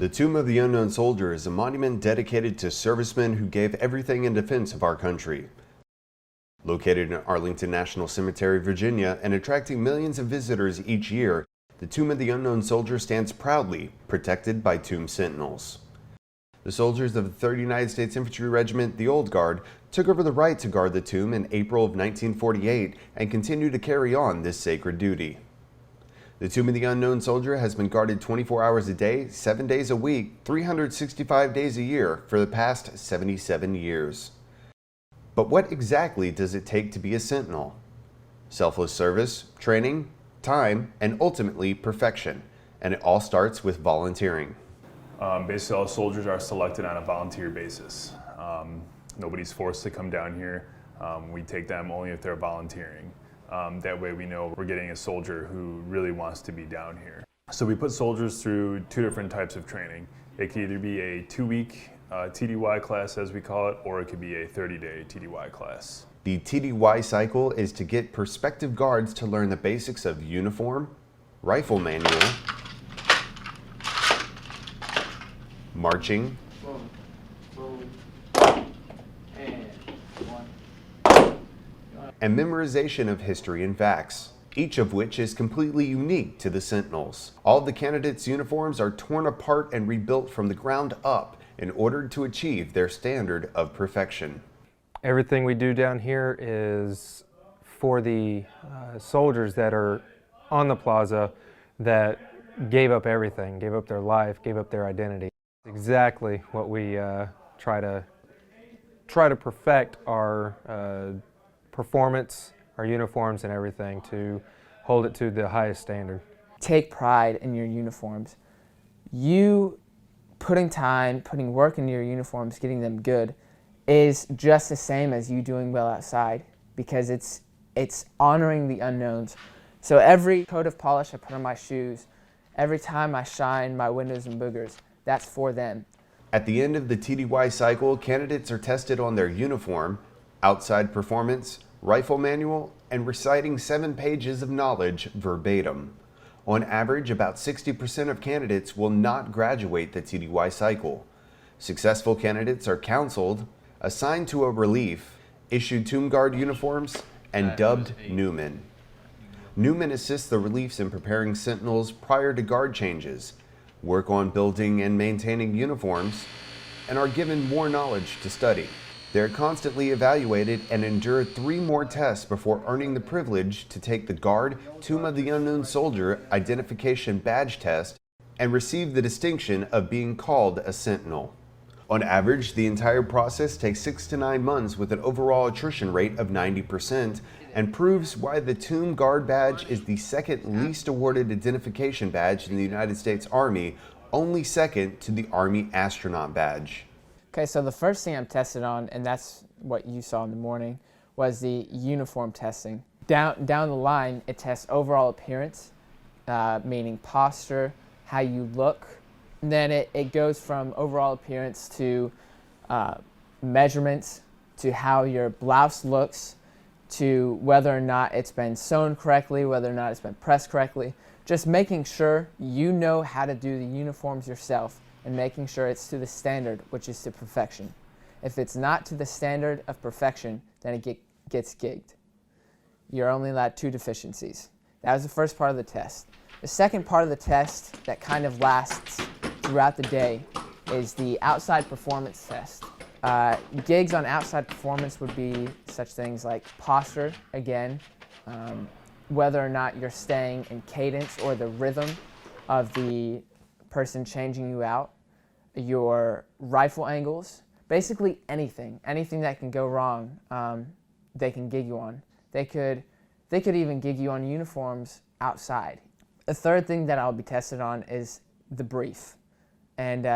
The Tomb of the Unknown Soldier is a monument dedicated to servicemen who gave everything in defense of our country. Located in Arlington National Cemetery, Virginia, and attracting millions of visitors each year, the Tomb of the Unknown Soldier stands proudly, protected by tomb sentinels. The soldiers of the 3rd United States Infantry Regiment, the Old Guard, took over the right to guard the tomb in April of 1948 and continue to carry on this sacred duty. The Tomb of the Unknown Soldier has been guarded 24 hours a day, 7 days a week, 365 days a year for the past 77 years. But what exactly does it take to be a sentinel? Selfless service, training, time, and ultimately perfection. And it all starts with volunteering. Basically, all soldiers are selected on a volunteer basis. Nobody's forced to come down here. We take them only if they're volunteering. That way we know we're getting a soldier who really wants to be down here. So we put soldiers through 2 different types of training. It could either be a 2-week TDY class, as we call it, or it could be a 30-day TDY class. The TDY cycle is to get prospective guards to learn the basics of uniform, rifle manual, marching, and memorization of history and facts, each of which is completely unique to the Sentinels. All of the candidates' uniforms are torn apart and rebuilt from the ground up in order to achieve their standard of perfection. Everything we do down here is for the soldiers that are on the plaza that gave up everything, gave up their life, gave up their identity. Exactly what we try to perfect our performance, our uniforms and everything, to hold it to the highest standard. Take pride in your uniforms. You putting time, putting work into your uniforms, getting them good, is just the same as you doing well outside, because it's honoring the unknowns. So every coat of polish I put on my shoes, every time I shine my windows and boogers, that's for them. At the end of the TDY cycle, candidates are tested on their uniform, outside performance, rifle manual, and reciting 7 pages of knowledge verbatim. On average, about 60% of candidates will not graduate the TDY cycle. Successful candidates are counseled, assigned to a relief, issued Tomb Guard uniforms, and dubbed Newmen. Newmen assist the reliefs in preparing sentinels prior to guard changes, work on building and maintaining uniforms, and are given more knowledge to study. They're constantly evaluated and endure 3 more tests before earning the privilege to take the Guard Tomb of the Unknown Soldier Identification Badge Test and receive the distinction of being called a Sentinel. On average, the entire process takes 6 to 9 months with an overall attrition rate of 90% and proves why the Tomb Guard badge is the 2nd least awarded identification badge in the United States Army, only second to the Army Astronaut Badge. Okay, so the first thing I'm tested on, and that's what you saw in the morning, was the uniform testing. Down the line, it tests overall appearance, meaning posture, how you look. And then it goes from overall appearance to measurements, to how your blouse looks, to whether or not it's been sewn correctly, whether or not it's been pressed correctly. Just making sure you know how to do the uniforms yourself, and making sure it's to the standard, which is to perfection. If it's not to the standard of perfection, then it gets gigged. You're only allowed 2 deficiencies. That was the first part of the test. The second part of the test that kind of lasts throughout the day is the outside performance test. Gigs on outside performance would be such things like posture, again, whether or not you're staying in cadence or the rhythm of the person changing you out, your rifle angles, basically anything that can go wrong, they can gig you on. They could even gig you on uniforms outside. The third thing that I'll be tested on is the brief. And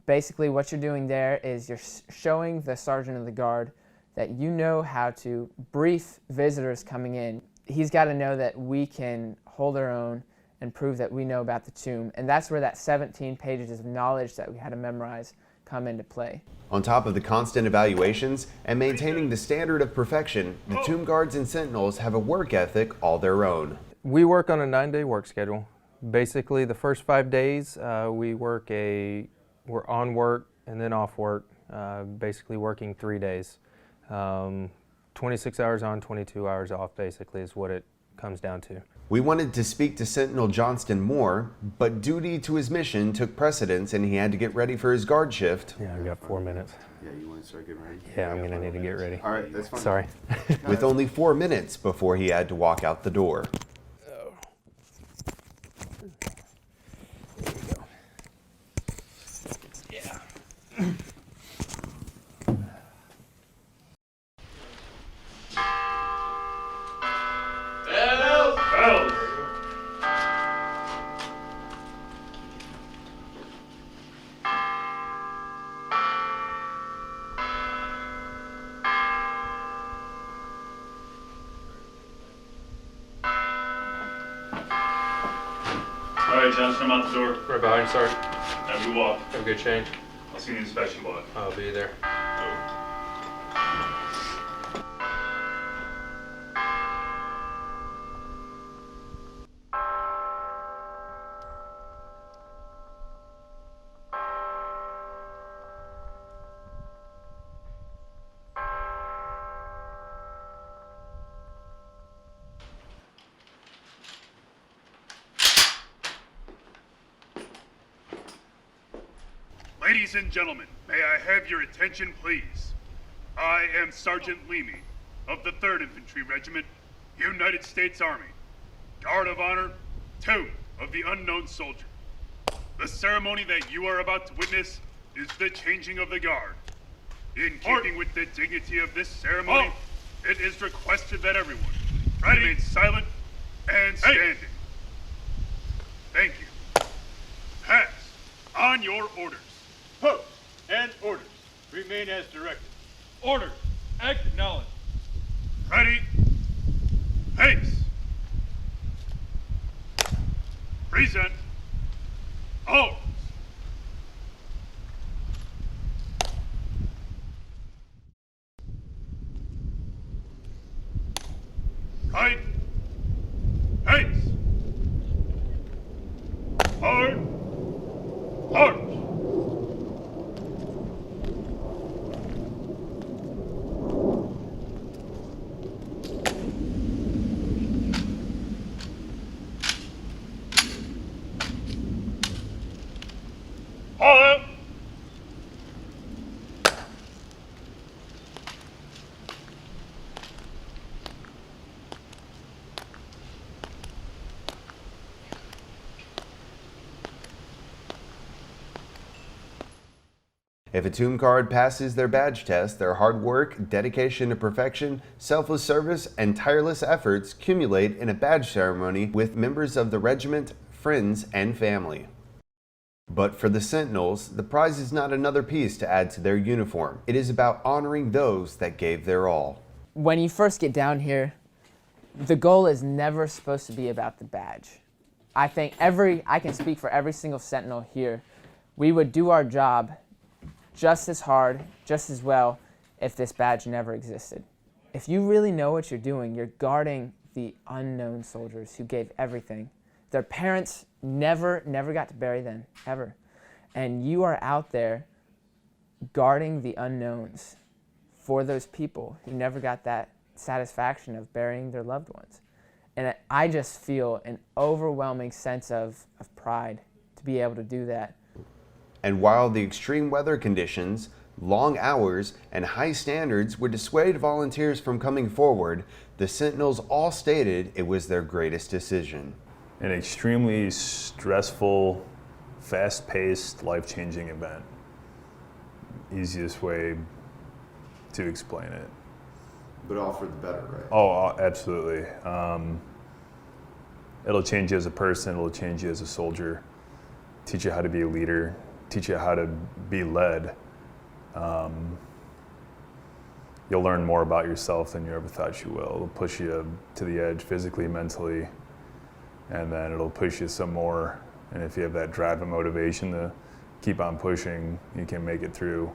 basically what you're doing there is you're showing the sergeant of the guard that you know how to brief visitors coming in. He's got to know that we can hold our own and prove that we know about the tomb. And that's where that 17 pages of knowledge that we had to memorize come into play. On top of the constant evaluations and maintaining the standard of perfection, the Tomb Guards and Sentinels have a work ethic all their own. We work on a 9-day work schedule. Basically, the first 5 days we're on work and then off work, basically working 3 days. 26 hours on, 22 hours off, basically, is what it comes down to. We wanted to speak to Sentinel Johnston more, but duty to his mission took precedence and he had to get ready for his guard shift. Yeah, I've got 4 minutes. Yeah, you want to start getting ready? Yeah, I'm going to need to get ready. All right, that's fine. Sorry. With only 4 minutes before he had to walk out the door. All right, Johnson, I'm out the door. Right behind you, Sergeant. Have a good walk. Have a good change. I'll see you in the inspection block. I'll be there. Ladies and gentlemen, may I have your attention, please? I am Sergeant Leamy of the 3rd Infantry Regiment, United States Army. Guard of Honor, 2 of the Unknown Soldier. The ceremony that you are about to witness is the changing of the guard. In keeping with the dignity of this ceremony, it is requested that everyone remain silent and standing. Thank you. Pass on your orders. Post and orders remain as directed. Orders, acknowledged. Ready? Pace. Present. Halt. Right. Pace. Hard. March. All out. If a tomb guard passes their badge test, their hard work, dedication to perfection, selfless service, and tireless efforts accumulate in a badge ceremony with members of the regiment, friends, and family. But for the Sentinels, the prize is not another piece to add to their uniform. It is about honoring those that gave their all. When you first get down here, the goal is never supposed to be about the badge. I think I can speak for every single Sentinel here. We would do our job just as hard, just as well, if this badge never existed. If you really know what you're doing, you're guarding the unknown soldiers who gave everything. Their parents never got to bury them, ever. And you are out there guarding the unknowns for those people who never got that satisfaction of burying their loved ones. And I just feel an overwhelming sense of pride to be able to do that. And while the extreme weather conditions, long hours, and high standards would dissuade volunteers from coming forward, the Sentinels all stated it was their greatest decision. An extremely stressful, fast-paced, life-changing event. Easiest way to explain it. But all for the better, right? Oh, absolutely. It'll change you as a person, it'll change you as a soldier, teach you how to be a leader, teach you how to be led. You'll learn more about yourself than you ever thought you will. It'll push you to the edge physically, mentally, and then it'll push you some more. And if you have that drive and motivation to keep on pushing, you can make it through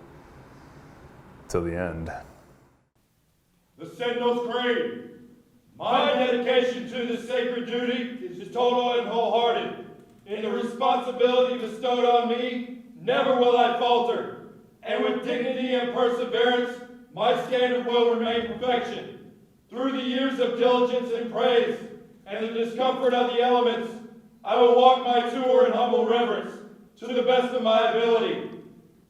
till the end. The Sentinel's creed. My dedication to this sacred duty is total and wholehearted. In the responsibility bestowed on me, never will I falter. And with dignity and perseverance, my standard will remain perfection. Through the years of diligence and praise, and the discomfort of the elements, I will walk my tour in humble reverence, to the best of my ability.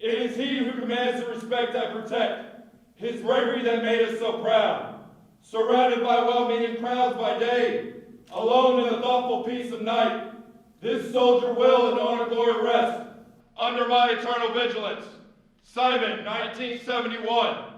It is he who commands the respect I protect, his bravery that made us so proud. Surrounded by well-meaning crowds by day, alone in the thoughtful peace of night, this soldier will in honor glory rest, under my eternal vigilance. Simon, 1971.